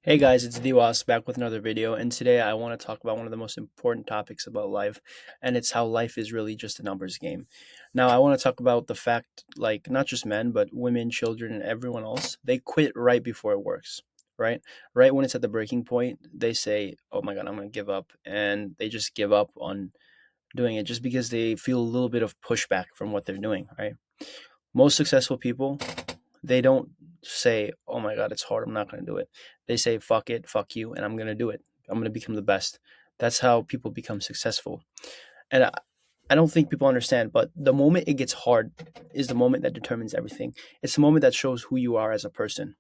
Hey guys, it's Diwas back with another video, and today I want to talk about one of the most important topics about life, and it's how life is really just a numbers game. Now, I want to talk about the fact, like, not just men, but women, children, and everyone else, they quit right before it works, right? Right when it's at the breaking point, they say, oh my God, I'm going to give up, and they just give up on doing it just because they feel a little bit of pushback from what they're doing, right? Most successful people, they don't say, "Oh my god, it's hard. I'm not going to do it." They say, "Fuck it, fuck you, and I'm going to do it. I'm going to become the best." That's how people become successful. And I don't think people understand, but the moment it gets hard is the moment that determines everything. It's the moment that shows who you are as a person.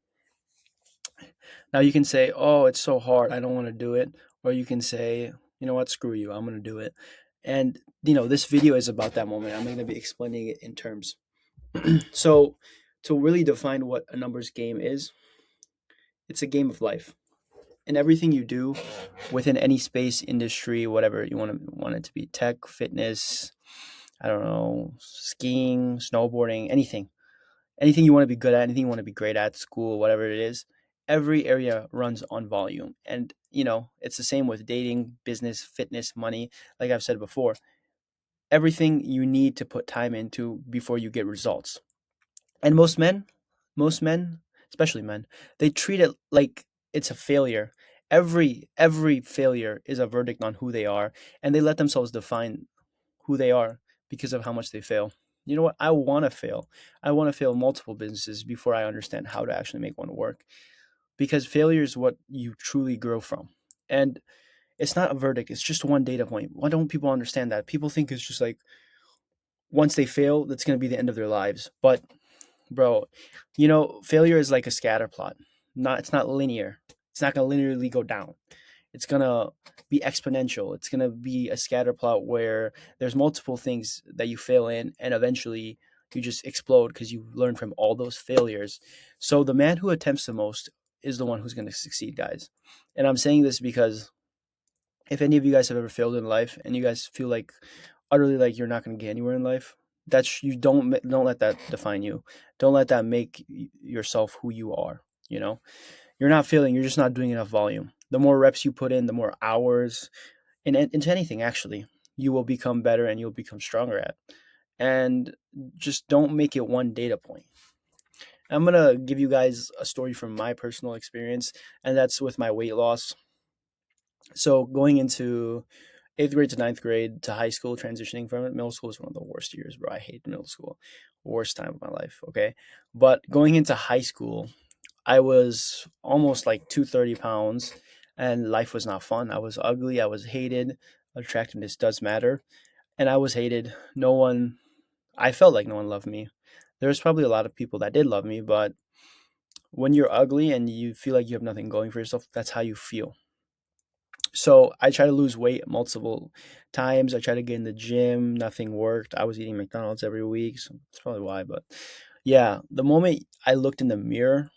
Now you can say, "Oh, it's so hard. I don't want to do it." Or you can say, "You know what? Screw you. I'm going to do it." And this video is about that moment. I'm going to be explaining it in terms. So, to really define what a numbers game is, it's a game of life. And everything you do within any space, industry, whatever you want it to be, tech, fitness, I don't know, skiing, snowboarding, anything you want to be good at, anything you want to be great at, school, whatever it is, every area runs on volume. And it's the same with dating, business, fitness, money. Like I've said before, everything you need to put time into before you get results. And most men, especially men, they treat it like it's a failure. Every failure is a verdict on who they are, and they let themselves define who they are because of how much they fail. You know what? I want to fail. I want to fail multiple businesses before I understand how to actually make one work. Because failure is what you truly grow from. And it's not a verdict, it's just one data point. Why don't people understand that? People think it's just like once they fail, that's going to be the end of their lives. But bro, failure is like a scatter plot. It's not linear. It's not gonna linearly go down. It's gonna be exponential. It's gonna be a scatter plot where there's multiple things that you fail in, and eventually you just explode because you learn from all those failures. So the man who attempts the most is the one who's gonna succeed, guys. And I'm saying this because if any of you guys have ever failed in life and you guys feel like utterly like you're not going to get anywhere in life, that's you don't let that define you. Don't let that make yourself who you are. You know, you're not failing. You're just not doing enough volume. The more reps you put in, the more hours into anything actually, you will become better and you'll become stronger at. And just don't make it one data point. I'm gonna give you guys a story from my personal experience, and that's with my weight loss. So going into eighth grade to ninth grade to high school, transitioning from it, middle school was one of the worst years, bro. I hate middle school. Worst time of my life. Okay. But going into high school, I was almost like 230 pounds and life was not fun. I was ugly. I was hated. Attractiveness does matter. And I was hated. I felt like no one loved me. There was probably a lot of people that did love me, but when you're ugly and you feel like you have nothing going for yourself, that's how you feel. So I tried to lose weight multiple times. I tried to get in the gym. Nothing worked. I was eating McDonald's every week. So that's probably why. But yeah, the moment I looked in the mirror,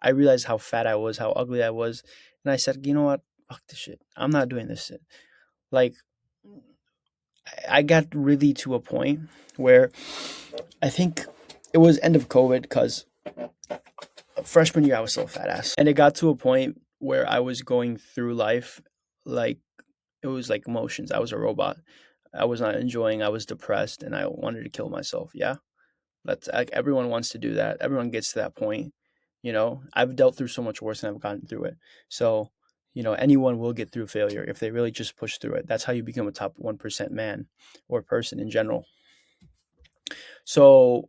I realized how fat I was, how ugly I was. And I said, you know what? Fuck this shit. I'm not doing this shit. Like, I got really to a point where I think it was end of COVID because freshman year I was still a fat ass. And it got to a point where I was going through life like it was like emotions. I was a robot. I was not enjoying. I was depressed, and I wanted to kill myself. Yeah, that's like everyone wants to do that. Everyone gets to that point. I've dealt through so much worse, and I've gotten through it. So, anyone will get through failure if they really just push through it. That's how you become a top 1% man or person in general. So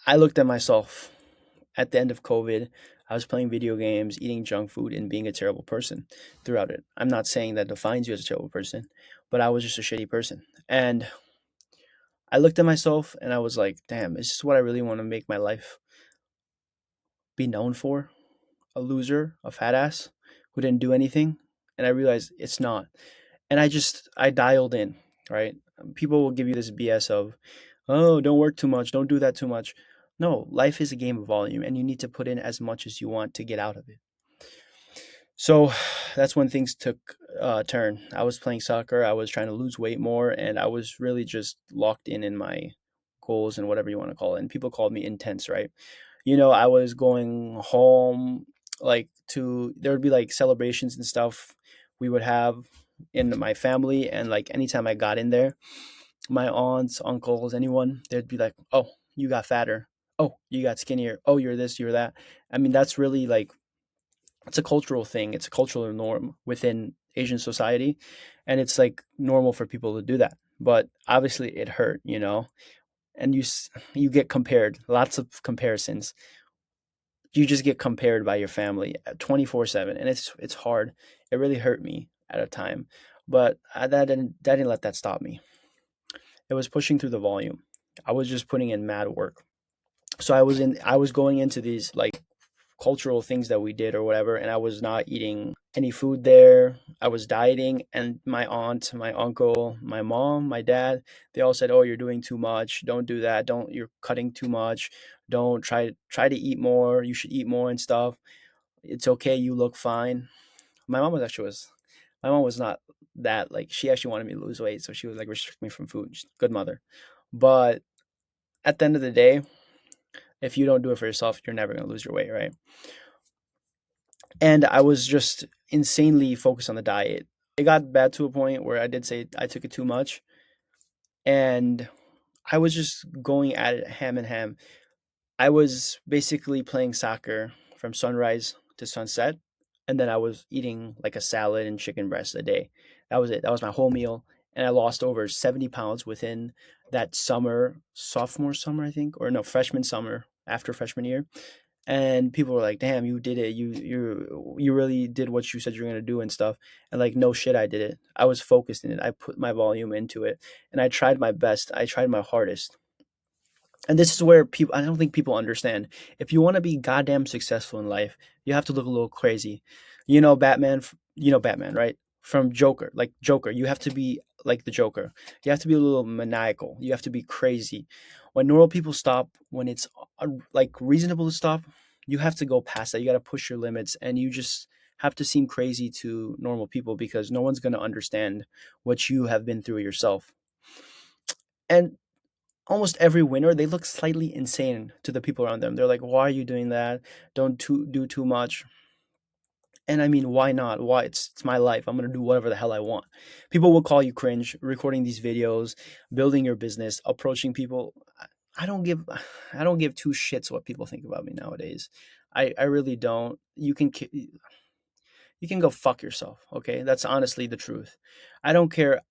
I looked at myself at the end of COVID. I was playing video games, eating junk food, and being a terrible person throughout it. I'm not saying that defines you as a terrible person, but I was just a shitty person. And I looked at myself and I was like, damn, is this what I really want to make my life be known for? A loser, a fat ass who didn't do anything? And I realized it's not. And I dialed in, right? People will give you this BS of, oh, don't work too much, don't do that too much. No, life is a game of volume and you need to put in as much as you want to get out of it. So that's when things took a turn. I was playing soccer. I was trying to lose weight more, and I was really just locked in my goals and whatever you want to call it. And people called me intense, right? I was going home like to there would be like celebrations and stuff we would have in my family, and like anytime I got in there, my aunts, uncles, anyone, they'd be like, "Oh, you got fatter. Oh, you got skinnier. Oh, you're this, you're that." I mean, that's really like it's a cultural thing. It's a cultural norm within Asian society, and it's like normal for people to do that. But obviously, it hurt, and you get compared. Lots of comparisons. You just get compared by your family 24/7, and it's hard. It really hurt me at a time, but that didn't let that stop me. It was pushing through the volume. I was just putting in mad work. So I was going into these like cultural things that we did or whatever, and I was not eating any food there. I was dieting, and my aunt, my uncle, my mom, my dad, they all said, "Oh, you're doing too much. Don't do that. Don't You're cutting too much. Don't try to eat more. You should eat more and stuff. It's okay. You look fine." My mom was actually was my mom was not that like she actually wanted me to lose weight, so she would like restrict me from food. She's a good mother. But at the end of the day, if you don't do it for yourself, you're never going to lose your weight, right? And I was just insanely focused on the diet. It got bad to a point where I did say I took it too much, and I was just going at it ham and ham. I was basically playing soccer from sunrise to sunset, and then I was eating like a salad and chicken breast a day. That was it. That was my whole meal, and I lost over 70 pounds within that summer, sophomore summer, I think, or no, freshman summer after freshman year. And people were like, "Damn, you did it! You really did what you said you were gonna do and stuff." And like, no shit, I did it. I was focused in it. I put my volume into it, and I tried my best. I tried my hardest. And this is where people I don't think people understand. If you want to be goddamn successful in life, you have to look a little crazy. Batman, right? From Joker, like Joker, you have to be like the Joker. You have to be a little maniacal. You have to be crazy. When normal people stop, when it's like reasonable to stop, you have to go past that. You got to push your limits, and you just have to seem crazy to normal people because no one's going to understand what you have been through yourself. And almost every winner, they look slightly insane to the people around them. They're like, "Why are you doing that? Do too much." And I mean, why not? Why? It's my life. I'm gonna do whatever the hell I want. People will call you cringe, recording these videos, building your business, approaching people. I don't give, I don't give two shits what people think about me nowadays. I really don't. You can go fuck yourself. Okay, that's honestly the truth. I don't care.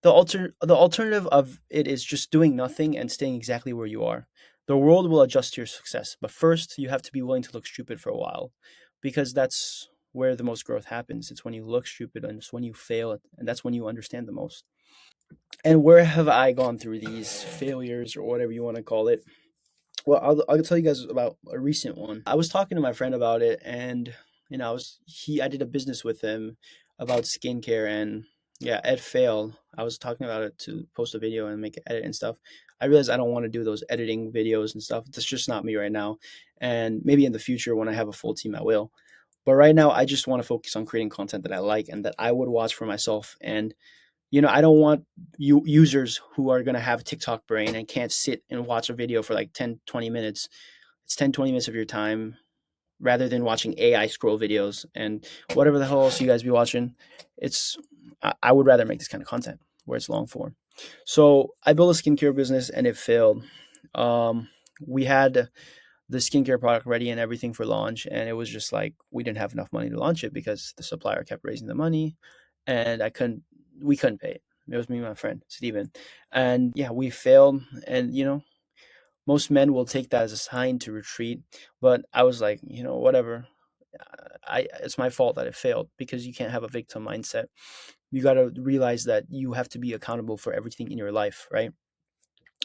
The alternative of it is just doing nothing and staying exactly where you are. The world will adjust to your success, but first you have to be willing to look stupid for a while, because that's where the most growth happens. It's when you look stupid, and it's when you fail, and that's when you understand the most. And where have I gone through these failures or whatever you want to call it? Well, I'll tell you guys about a recent one. I was talking to my friend about it, and I did a business with him about skincare, and yeah, it failed. I was talking about it to post a video and make an edit and stuff. I realized I don't want to do those editing videos and stuff. That's just not me right now. And maybe in the future when I have a full team, I will. But right now, I just want to focus on creating content that I like and that I would watch for myself. And I don't want users who are going to have TikTok brain and can't sit and watch a video for like 10, 20 minutes. It's 10, 20 minutes of your time rather than watching AI scroll videos and whatever the hell else you guys be watching. I would rather make this kind of content where it's long form. So I built a skincare business and it failed. We had the skincare product ready and everything for launch, and it was just like we didn't have enough money to launch it because the supplier kept raising the money, and we couldn't pay it. It was me and my friend Steven. And yeah, we failed. And most men will take that as a sign to retreat, but I was like, whatever. I It's my fault that it failed, because you can't have a victim mindset. You got to realize that you have to be accountable for everything in your life, right?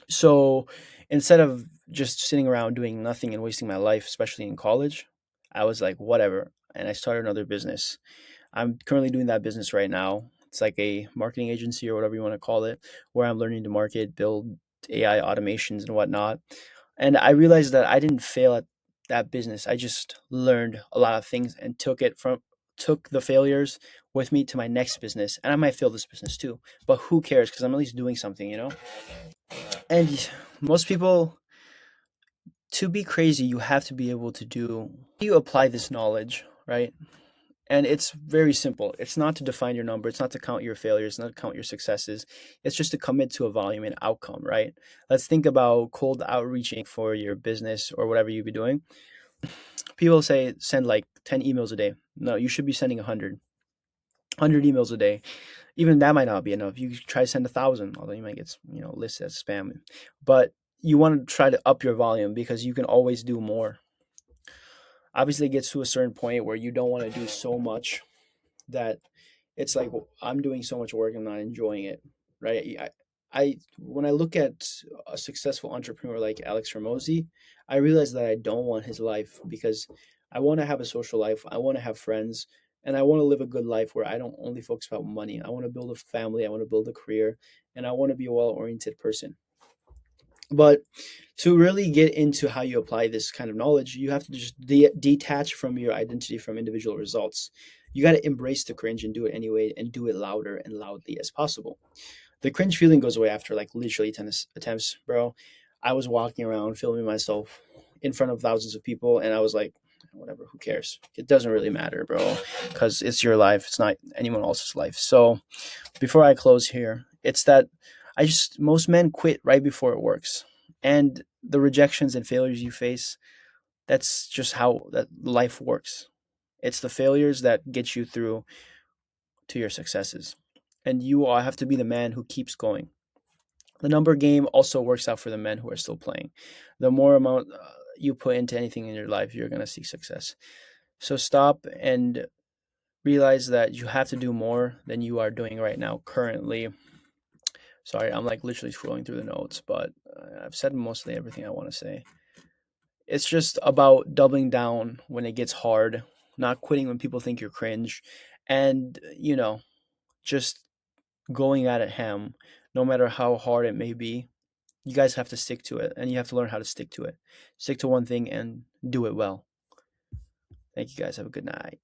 So instead of just sitting around doing nothing and wasting my life, especially in college, I was like, whatever. And I started another business. I'm currently doing that business right now. It's like a marketing agency or whatever you want to call it, where I'm learning to market, build AI automations and whatnot. And I realized that I didn't fail at that business. I just learned a lot of things and took the failures with me to my next business. And I might fail this business too, but who cares? Because I'm at least doing something. And most people To be crazy, you have to be able to do you apply this knowledge, right? And it's very simple. It's not to define your number, it's not to count your failures, not to count your successes. It's just to commit to a volume and outcome, right? Let's think about cold outreaching for your business or whatever you be doing. People say send like 10 emails a day. No, you should be sending 100 emails a day. Even that might not be enough. You try to send 1,000, although you might get, listed as spam. But you want to try to up your volume because you can always do more. Obviously, it gets to a certain point where you don't want to do so much that it's like, well, I'm doing so much work, I'm not enjoying it, right? I when I look at a successful entrepreneur like Alex Ramosi, I realize that I don't want his life because I want to have a social life, I want to have friends, and I want to live a good life where I don't only focus about money. I want to build a family, I want to build a career, and I want to be a well-oriented person. But to really get into how you apply this kind of knowledge, you have to just detach from your identity from individual results. You got to embrace the cringe and do it anyway, and do it louder and loudly as possible. The cringe feeling goes away after like literally 10 attempts, bro. I was walking around filming myself in front of thousands of people, and I was like, whatever, who cares? It doesn't really matter, bro, because it's your life, it's not anyone else's life. So before I close here, it's that most men quit right before it works. And the rejections and failures you face, that's just how that life works. It's the failures that get you through to your successes. And you all have to be the man who keeps going. The number game also works out for the men who are still playing. The more amount you put into anything in your life, you're going to see success. So stop and realize that you have to do more than you are doing right now currently. Sorry, I'm like literally scrolling through the notes, but I've said mostly everything I want to say. It's just about doubling down when it gets hard, not quitting when people think you're cringe, and, just going at it ham, no matter how hard it may be. You guys have to stick to it, and you have to learn how to stick to it. Stick to one thing and do it well. Thank you guys. Have a good night.